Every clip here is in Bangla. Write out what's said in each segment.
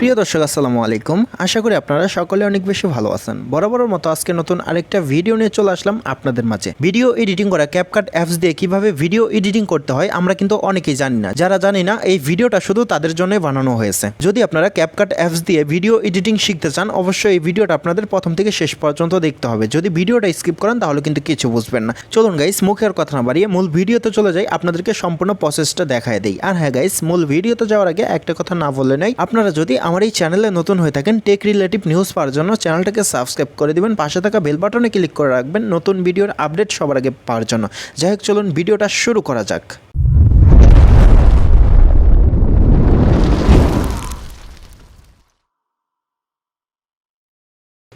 প্রিয় দর্শক আসসালামু আলাইকুম। আশা করি আপনারা সকলে অনেক বেশি ভালো আছেন। বরাবরের মতো আজকে নতুন আরেকটা ভিডিও নিয়ে চলে আসলাম আপনাদের মাঝে। ভিডিও এডিটিং করা ক্যাপকাট অ্যাপস দিয়ে কিভাবে ভিডিও এডিটিং করতে হয় আমরা কিন্তু অনেকেই জানি না। যারা জানি না এই ভিডিওটা শুধু তাদের জন্যই বানানো হয়েছে। যদি আপনারা ক্যাপকাট অ্যাপস দিয়ে ভিডিও এডিটিং শিখতে চান অবশ্যই এই ভিডিওটা আপনাদের প্রথম থেকে শেষ পর্যন্ত দেখতে হবে। যদি ভিডিওটা স্কিপ করেন তাহলে কিন্তু কিছু বুঝবেন না। চলুন গাইস মুখের কথা না বাড়িয়ে মূল ভিডিওতে চলে যাই, আপনাদেরকে সম্পূর্ণ প্রসেসটা দেখায় দেই। আর হ্যাঁ গাইস, মূল ভিডিওতে যাওয়ার আগে একটা কথা না বললে নাই, আপনারা যদি আমার এই চ্যানেলে নতুন হয়ে থাকেন টেক রিলেটিভ নিউজ পাওয়ার জন্য চ্যানেলটাকে সাবস্ক্রাইব করে দিবেন, পাশে থাকা বেল বাটনে ক্লিক করে রাখবেন নতুন ভিডিওর আপডেট সবার আগে পাওয়ার জন্য। যাই হোক চলুন ভিডিওটা শুরু করা যাক।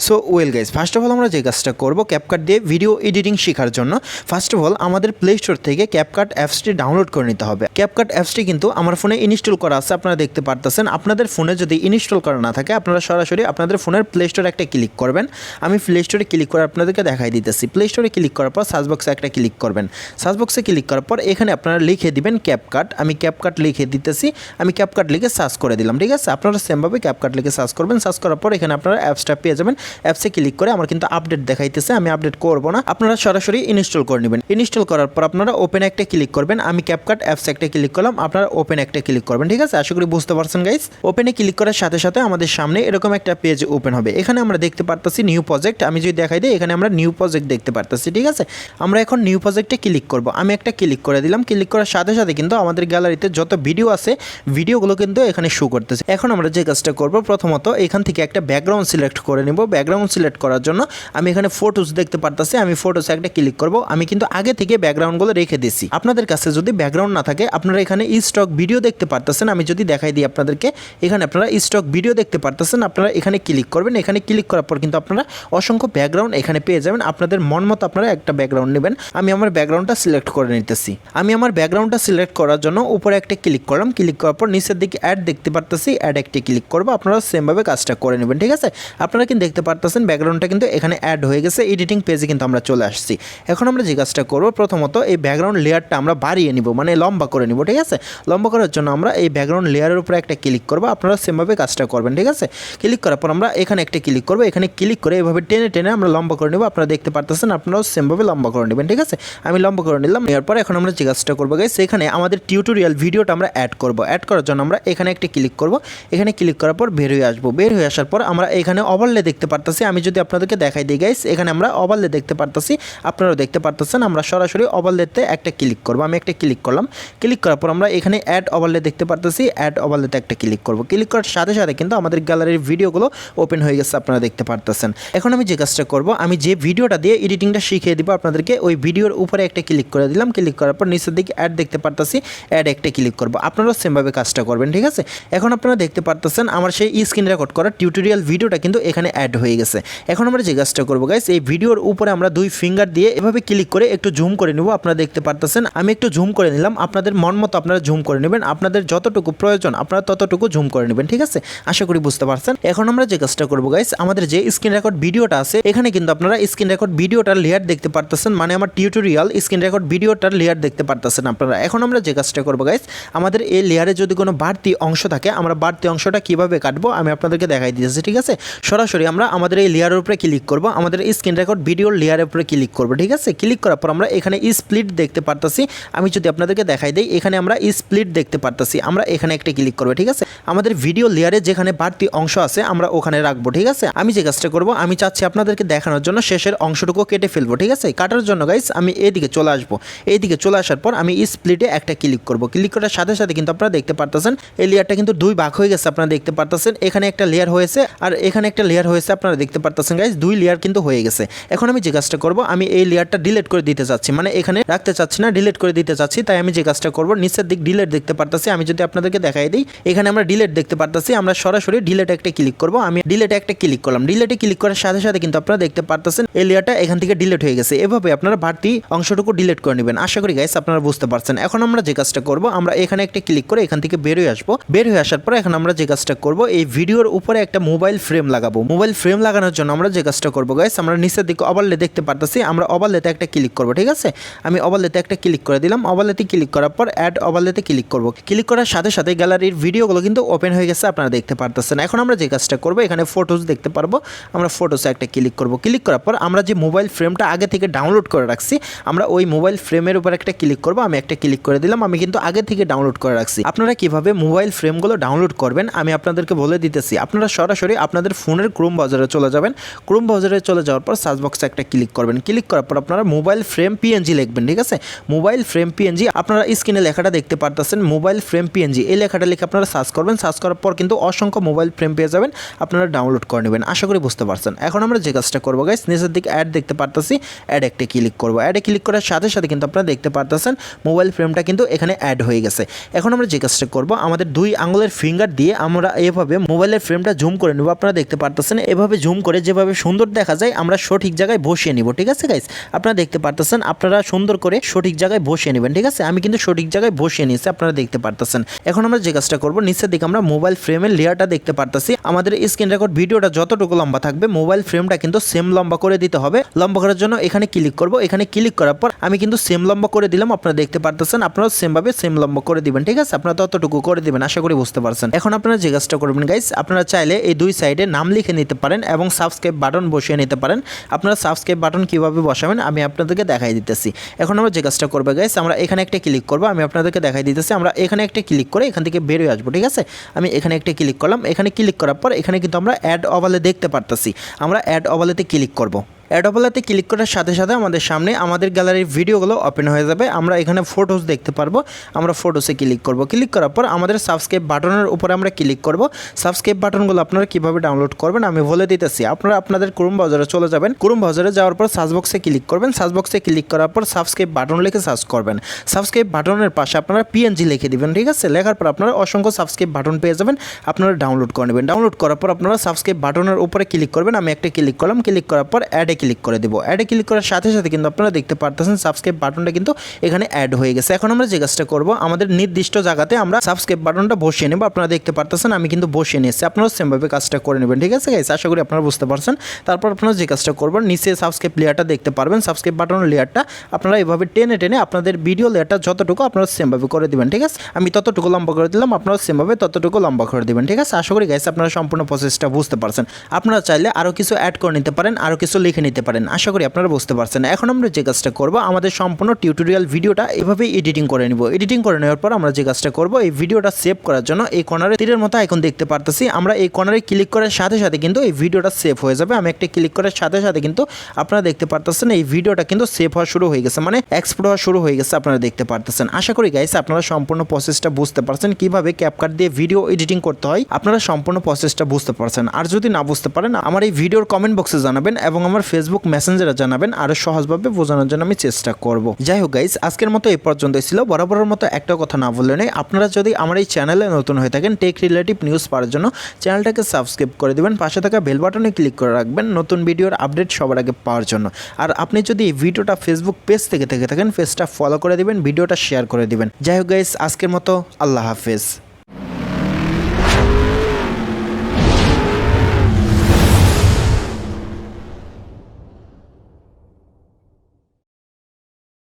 So well guys, first of all আমরা যে কাজটা করবো ক্যাপকাট দিয়ে ভিডিও এডিটিং শেখার জন্য ফার্স্ট অফ অল আমাদের প্লে স্টোর থেকে ক্যাপকাট অ্যাপসটি ডাউনলোড করে নিতে হবে। ক্যাপকাট অ্যাপসটি কিন্তু আমার ফোনে ইনস্টল করা আছে, আপনারা দেখতে পারতেছেন। আপনাদের ফোনে যদি ইনস্টল করা না থাকে আপনারা সরাসরি আপনাদের ফোনের প্লে স্টোরে একটা ক্লিক করবেন। আমি প্লে স্টোরে ক্লিক করে আপনাদেরকে দেখাই দিতেছি। প্লে স্টোরে ক্লিক করার পর সার্চ বক্সে একটা ক্লিক করবেন। সার্চ বক্সে ক্লিক করার পর এখানে আপনারা লিখে দিবেন ক্যাপকাট। আমি ক্যাপকাট লিখে দিতেছি, আমি ক্যাপকাট লিখে সার্চ করে দিলাম। ঠিক আছে, আপনারা সেমভাবে ক্যাপকাট লিখে সার্চ করবেন। সার্চ করার পর এখানে আপনারা অ্যাপসটা পেয়ে যাবেন। অ্যাপসে ক্লিক করে আমার কিন্তু আপডেট দেখাইতেছে, আমি আপডেট করব না, আপনারা সরাসরি ইনস্টল করে নেবেন। ইনস্টল করার পর আপনারা ওপেন একটা ক্লিক করবেন। আমি ক্যাপকাট অ্যাপস একটা ক্লিক করলাম, আপনারা ওপেন একটা ক্লিক করবেন। ঠিক আছে, আশা করি বুঝতে পারছেন গাইস। ওপেনে ক্লিক করার সাথে সাথে আমাদের সামনে এরকম একটা পেজ ওপেন হবে। এখানে আমরা দেখতে পারতেছি নিউ প্রজেক্ট। আমি যদি দেখাই দিই এখানে আমরা নিউ প্রজেক্ট দেখতে পারতেছি। ঠিক আছে, আমরা এখন নিউ প্রজেক্টে ক্লিক করব। আমি একটা ক্লিক করে দিলাম। ক্লিক করার সাথে সাথে কিন্তু আমাদের গ্যালারিতে যত ভিডিও আছে ভিডিওগুলো কিন্তু এখানে শো করতেছে। এখন আমরা যে কাজটা করব, প্রথমত এখান থেকে একটা ব্যাকগ্রাউন্ড সিলেক্ট করে নিব। ব্যাকগ্রাউন্ড সিলেক্ট করার জন্য আমি এখানে ফটোস দেখতে পারতেছি, আমি ফটোসে একটা ক্লিক করব। আমি কিন্তু আগে থেকে ব্যাকগ্রাউন্ডগুলো রেখে দিছি। আপনাদের কাছে যদি ব্যাকগ্রাউন্ড না থাকে আপনারা এখানে স্টক ভিডিও দেখতে পারতেছেন। আমি যদি দেখাই দিই আপনাদেরকে, এখানে আপনারা স্টক ভিডিও দেখতে পারতেছেন। আপনারা এখানে ক্লিক করবেন। এখানে ক্লিক করার পর কিন্তু আপনারা অসংখ্য ব্যাকগ্রাউন্ড এখানে পেয়ে যাবেন। আপনাদের মন মতো আপনারা একটা ব্যাকগ্রাউন্ড নেবেন। আমি আমার ব্যাকগ্রাউন্ডটা সিলেক্ট করে নিতেছি। আমি আমার ব্যাকগ্রাউন্ডটা সিলেক্ট করার জন্য উপরে একটা ক্লিক করলাম। ক্লিক করার পর নিচের দিকে অ্যাড দেখতে পারতেছি, অ্যাড একটা ক্লিক করব। আপনারা সেমভাবে কাজটা করে নেবেন। ঠিক আছে, আপনারা কিন্তু দেখতে পারতেছেন ব্যাকগ্রাউন্ডটা কিন্তু এখানে অ্যাড হয়ে গেছে। এডিটিং পেজে কিন্তু আমরা চলে আসছি। এখন আমরা যে কাজটা করব, প্রথমত এই ব্যাকগ্রাউন্ড লেয়ারটা আমরা বাড়িয়ে নিব, মানে লম্বা করে নিব। ঠিক আছে, লম্বা করার জন্য আমরা এই ব্যাকগ্রাউন্ড লেয়ারের উপরে একটা ক্লিক করব। আপনারা সেমভাবে কাজটা করবেন। ঠিক আছে, ক্লিক করার পর আমরা এখানে একটা ক্লিক করব। এখানে ক্লিক করে এভাবে টেনে টেনে আমরা লম্বা করে নেব। আপনারা দেখতে পারতেছেন, আপনারাও সেমভাবে লম্বা করে নেবেন। ঠিক আছে, আমি লম্বা করে নিলাম। নেওয়ার পর এখন আমরা যে কাজটা করবো গাইস, এখানে আমাদের টিউটোরিয়াল ভিডিওটা আমরা অ্যাড করব। অ্যাড করার জন্য আমরা এখানে একটা ক্লিক করব। এখানে ক্লিক করার পর বের হয়ে আসবো। বের হয়ে আসার পর আমরা এখানে ওভারলে দেখতে পারতেছি। আমি যদি আপনাদেরকে দেখাই দিই গাইস, এখানে আমরা ওভারলে দেখতে পারতেছি, আপনারাও দেখতে পারতেছেন। আমরা সরাসরি ওভারলেতে একটা ক্লিক করব। আমি একটা ক্লিক করলাম। ক্লিক করার পর আমরা এখানে অ্যাড ওভারলে দেখতে পারতেছি, অ্যাড ওভারলেতে একটা ক্লিক করব। ক্লিক করার সাথে সাথে কিন্তু আমাদের গ্যালারির ভিডিওগুলো ওপেন হয়ে গেছে, আপনারা দেখতে পারতেছেন। এখন আমি যে কাজটা করব, আমি যে ভিডিওটা দিয়ে এডিটিংটা শিখিয়ে দিব আপনাদেরকে, ওই ভিডিওর উপরে একটা ক্লিক করে দিলাম। ক্লিক করার পর নিচের দিকে অ্যাড দেখতে পারতেছি, অ্যাড একটা ক্লিক করব। আপনারাও সেমভাবে কাজটা করবেন। ঠিক আছে, এখন আপনারা দেখতে পারতেছেন আমার সেই স্ক্রিন রেকর্ড করা টিউটোরিয়াল ভিডিওটা কিন্তু এখানে অ্যাড হয়ে গেছে। এখন আমরা যে কাজটা করবো গাইস, এই ভিডিওর উপরে আমরা দুই ফিঙ্গার দিয়ে এভাবে ক্লিক করে একটু জুম করে নেব। আপনারা দেখতে পারতেছেন আমি একটু জুম করে নিলাম। আপনাদের মন মতো আপনারা জুম করে নেবেন, আপনাদের যতটুকু প্রয়োজন আপনারা ততটুকু জুম করে নেবেন। ঠিক আছে, আশা করি বুঝতে পারছেন। এখন আমরা যে কাজটা করবো গাইস, আমাদের যে স্ক্রিন রেকর্ড ভিডিওটা আছে এখানে কিন্তু আপনারা স্ক্রিন রেকর্ড ভিডিওটার লেয়ার দেখতে পারতেছেন, মানে আমার টিউটোরিয়াল স্ক্রিন রেকর্ড ভিডিওটার লেয়ার দেখতে পারতেছেন আপনারা। এখন আমরা যে কাজটা করবো গাইস, আমাদের এই লেয়ারে যদি কোনো বাড়তি অংশ থাকে আমরা বাড়তি অংশটা কিভাবে কাটবো আমি আপনাদেরকে দেখাই দিয়েছি। ঠিক আছে, সরাসরি আমরা আমাদের এই লেয়ারের উপরে ক্লিক করব, আমাদের স্ক্রিন রেকর্ড ভিডিওর লেয়ারের উপরে ক্লিক করব। ঠিক আছে, ক্লিক করার পর আমরা এখানে স্প্লিট দেখতে পারতেছি। আমি যদি আপনাদেরকে দেখাই দিই, এখানে আমরা স্প্লিট দেখতে পারতেছি, আমরা এখানে একটা ক্লিক করব। ঠিক আছে, আমাদের ভিডিও লেয়ারে যেখানে বাড়তি অংশ আছে আমরা ওখানে রাখবো। ঠিক আছে, আমি যে কাজটা করব, আমি চাচ্ছি আপনাদেরকে দেখানোর জন্য শেষের অংশটুকু কেটে ফেলবো। ঠিক আছে, কাটার জন্য গাইস আমি এইদিকে চলে আসবো। এইদিকে চলে আসার পর আমি স্প্লিটে একটা ক্লিক করব। ক্লিক করার সাথে সাথে কিন্তু আপনারা দেখতে পারতেছেন এই লেয়ারটা কিন্তু দুই ভাগ হয়ে গেছে। আপনারা দেখতে পারতেছেন এখানে একটা লেয়ার হয়েছে আর এখানে একটা লেয়ার হয়েছে। আপনারা দেখতে পারতেছেন গাইস, দুই লেয়ার কিন্তু হয়ে গেছে। এখন আমি যে কাজটা করব, আমি এই লেয়ারটা ডিলিট করে দিতে চাচ্ছি, মানে এখানে রাখতে চাচ্ছি না, ডিলিট করে দিতে চাচ্ছি। তাই আমি যে কাজটা করব, নিচের দিক ডিলিট দেখতে পারতেছি। আমি যদি আপনাদেরকে দেখাই দিই, এখানে আমরা ডিলিট দেখতে পারতেছি, আমরা সরাসরি ডিলিট একটা ক্লিক করব। আমি ডিলিট একটা ক্লিক করলাম। ডিলিটে ক্লিক করার সাথে সাথে কিন্তু আপনারা দেখতে পারতেছেন এই লেয়ারটা এখান থেকে ডিলিট হয়ে গেছে। এভাবে আপনারা বাড়তি অংশটুকু ডিলিট করে নেবেন। আশা করি গাইস আপনারা বুঝতে পারছেন। এখন আমরা যে কাজটা করব, আমরা এখানে একটা ক্লিক করে এখান থেকে বের হয়ে আসবো। বের হয়ে আসার পর এখন আমরা যে কাজটা করব, এই ভিডিওর উপরে একটা মোবাইল ফ্রেম লাগাবো। মোবাইল ফ্রেম ফ্রেম লাগানোর জন্য আমরা যে কাজটা করবো গাইস, আমরা নিচের দিকে ওভারলে দেখতে পারতেছি, আমরা ওভারলেতে একটা ক্লিক করবো। ঠিক আছে, আমি ওভারলেতে একটা ক্লিক করে দিলাম। ওভারলেতে ক্লিক করার পর অ্যাড ওভারলেতে ক্লিক করবো। ক্লিক করার সাথে সাথে গ্যালারির ভিডিওগুলো কিন্তু ওপেন হয়ে গেছে, আপনারা দেখতে পারতেছেন। এখন আমরা যে কাজটা করবো, এখানে ফটোস দেখতে পারবো, আমরা ফটোসে একটা ক্লিক করবো। ক্লিক করার পর আমরা যে মোবাইল ফ্রেমটা আগে থেকে ডাউনলোড করে রাখছি, আমরা ওই মোবাইল ফ্রেমের উপর একটা ক্লিক করবো। আমি একটা ক্লিক করে দিলাম, আমি কিন্তু আগে থেকে ডাউনলোড করে রাখছি। আপনারা কিভাবে মোবাইল ফ্রেমগুলো ডাউনলোড করবেন আমি আপনাদেরকে বলে দিতেছি। আপনারা সরাসরি আপনাদের ফোনের ক্রোম ব্রাউজারে চলে যাবেন। ক্রোম ব্রাউজারে চলে যাওয়ার পর সার্চ বক্সে একটা ক্লিক করবেন। ক্লিক করার পর আপনারা মোবাইল ফ্রেম পিএনজি লিখবেন। ঠিক আছে, মোবাইল ফ্রেম পিএনজি, আপনারা স্ক্রিনে লেখাটা দেখতে পারতেছেন, মোবাইল ফ্রেম পিএনজি, এই লেখাটা লিখে আপনারা সার্চ করবেন। সার্চ করার পর কিন্তু অসংখ্য মোবাইল ফ্রেম পেয়ে যাবেন, আপনারা ডাউনলোড করে নেবেন। আশা করি বুঝতে পারছেন। এখন আমরা যে কাজটা করবো গাইস, নিচের দিকে অ্যাড দেখতে পারতেছি, অ্যাড একটা ক্লিক করবো। অ্যাডে ক্লিক করার সাথে সাথে কিন্তু আপনারা দেখতে পারতেছেন মোবাইল ফ্রেমটা কিন্তু এখানে অ্যাড হয়ে গেছে। এখন আমরা যে কাজটা করবো, আমাদের 2 আঙুলের ফিঙ্গার দিয়ে আমরা এভাবে মোবাইলের ফ্রেমটা জুম করে নেব। আপনারা দেখতে পারতেছেন এভাবে জুম করে যেভাবে সুন্দর দেখা যায় আমরা সঠিক জায়গায় বসিয়ে নিব। ঠিক আছে গাইস, আপনারা দেখতে পারতেছেন, আপনারা সুন্দর করে সঠিক জায়গায় বসিয়ে নেবেন। ঠিক আছে, আমি কিন্তু সঠিক জায়গায় বসিয়ে নিয়েছি, আপনারা দেখতে পারতেছেন। এখন আমরা যে কাজটা করবো, নিচের দিকে আমরা মোবাইল ফ্রেমের লেয়ারটা দেখতে পারতেছি। আমাদের স্ক্রিন রেকর্ড ভিডিওটা যতটুকু লম্বা থাকবে মোবাইল ফ্রেমটা কিন্তু সেম লম্বা করে দিতে হবে। লম্বা করার জন্য এখানে ক্লিক করব। এখানে ক্লিক করার পর আমি কিন্তু সেম লম্বা করে দিলাম, আপনারা দেখতে পারতেছেন। আপনারাও সেমভাবে সেম লম্বা করে দিবেন। ঠিক আছে, আপনারা ততটুকু করে দিবেন, আশা করি বুঝতে পারছেন। এখন আপনারা যে কাজটা করবেন গাইস, আপনারা চাইলে এই 2 সাইডে নাম লিখে নিতে পারেন এবং সাবস্ক্রাইব বাটন বসিয়ে নিতে পারেন। আপনারা সাবস্ক্রাইব বাটন কিভাবে বসাবেন আমি আপনাদেরকে দেখাই দিতেছি। এখন আমরা যে কাজটা করবো গাইস, আমরা এখানে একটা ক্লিক করবো, আমি আপনাদেরকে দেখাই দিতেছি। আমরা এখানে একটা ক্লিক করে এখান থেকে বের হয়ে আসবো। ঠিক আছে, আমি এখানে একটা ক্লিক করলাম। এখানে ক্লিক করার পর এখানে কিন্তু আমরা অ্যাড ওভারলে দেখতে পারতেছি, আমরা অ্যাড ওভারলেতে ক্লিক করব। অ্যাড ওভারলেতে ক্লিক করার সাথে সাথে আমাদের সামনে আমাদের গ্যালারির ভিডিওগুলো ওপেন হয়ে যাবে। আমরা এখানে ফটোস দেখতে পারবো, আমরা ফটোসে ক্লিক করব। ক্লিক করার পর আমাদের সাবস্ক্রাইব বাটনের উপরে আমরা ক্লিক করব। সাবস্ক্রাইব বাটনগুলো আপনারা কীভাবে ডাউনলোড করবেন আমি বলে দিতেছি। আপনারা আপনাদের ক্রোম ব্রাউজারে চলে যাবেন। ক্রোম ব্রাউজারে যাওয়ার পর সার্চ বক্সে ক্লিক করবেন। সার্চ বক্সে ক্লিক করার পর সাবস্ক্রাইব বাটন লিখে সার্চ করবেন। সাবস্ক্রাইব বাটনের পাশে আপনারা পিএনজি লিখে দিবেন। ঠিক আছে, লেখার পর আপনারা অসংখ্য সাবস্ক্রাইব বাটন পেয়ে যাবেন, আপনারা ডাউনলোড করে নেবেন। ডাউনলোড করার পর আপনারা সাবস্ক্রাইব বাটনের উপরে ক্লিক করবেন। আমি একটা ক্লিক করলাম। ক্লিক করার পর অ্যাডে ক্লিক করে দেবো। ক্লিক করার সাথে সাথে কিন্তু আপনারা দেখতে পারতেছেন সাবস্ক্রাইব বাটনটা কিন্তু এখানে অ্যাড হয়ে গেছে। এখন আমরা যে কাজটা করব, আমাদের নির্দিষ্ট জায়গাতে আমরা সাবস্ক্রাইব বাটনটা বসিয়ে নেব। আপনারা দেখতে পারতেছেন আমি কিন্তু বসিয়ে নিয়েছি, আপনারা সেমভাবে কাজটা করে নেবেন। ঠিক আছে গাইস, আশা করি আপনারা বুঝতে পারছেন। তারপর আপনারা যে কাজটা করবেন, নিচে সাবস্ক্রাইব লেয়ারটা দেখতে পারবেন, সাবস্ক্রাইব বাটনের লেয়ারটা আপনারা এভাবে টেনে টেনে আপনাদের ভিডিও লেয়ারটা যতটুকু আপনারা সেমভাবে করে দিবেন। ঠিক আছে, আমি ততটুকু লম্বা করে দিলাম, আপনারা সেমভাবে ততটুকু লম্বা করে দিবেন। ঠিক আছে, আশা করি গাইস আপনারা সম্পূর্ণ প্রসেসটা বুঝতে পারছেন। আপনারা চাইলে আরও কিছু অ্যাড করে নিতে পারেন, আরও কিছু লিখে নিতে পারেন, আশা করি আপনারা বুঝতে পারছেন। এখন আমরা যে কাজটা করব, আমাদের সম্পূর্ণ টিউটোরিয়াল ভিডিওটা এভাবে এডিটিং করে নিব। এডিটিং করে নেওয়ার পর আমরা যে কাজটা করব, এই ভিডিওটা সেভ করার জন্য এই কর্নারে তীরের মতো আইকন দেখতে পারতেছি, আমরা এই কর্নারে ক্লিক করার সাথে সাথে কিন্তু এই ভিডিওটা সেভ হয়ে যাবে। আমি একটা ক্লিক করার সাথে সাথে কিন্তু আপনারা দেখতে পারতেছেন এই ভিডিওটা কিন্তু সেভ হওয়া শুরু হয়ে গেছে, মানে এক্সপোর্ট হওয়া শুরু হয়ে গেছে, আপনারা দেখতে পারতেছেন। আশা করি গাইস আপনারা সম্পূর্ণ প্রসেসটা বুঝতে পারছেন, কিভাবে ক্যাপকাট দিয়ে ভিডিও এডিটিং করতে হয় আপনারা সম্পূর্ণ প্রসেসটা বুঝতে পারছেন। আর যদি না বুঝতে পারেন আমার এই ভিডিওর কমেন্ট বক্সে জানাবেন এবং আমার ফেসবুক মেসেঞ্জারে জানাবেন, আরো সহজভাবে বোঝানোর জন্য আমি চেষ্টা করব। যাই হোক গাইস, আজকের মতো এই পর্যন্তই ছিল। বরাবরের মতো একটা কথা না বললে নেই, আপনারা যদি আমার এই চ্যানেলে নতুন হয়ে থাকেন টেক রিলেটিভ নিউজ পাওয়ার জন্য চ্যানেলটাকে সাবস্ক্রাইব করে দিবেন, পাশে থাকা বেল বাটনে ক্লিক করে রাখবেন নতুন ভিডিওর আপডেট সবার আগে পাওয়ার জন্য। আর আপনি যদি এই ভিডিওটা ফেসবুক পেজ থেকে থাকেন, পেজটা ফলো করে দিবেন, ভিডিওটা শেয়ার করে দিবেন। যাই হোক গাইস, আজকের মতো আল্লাহ হাফেজ।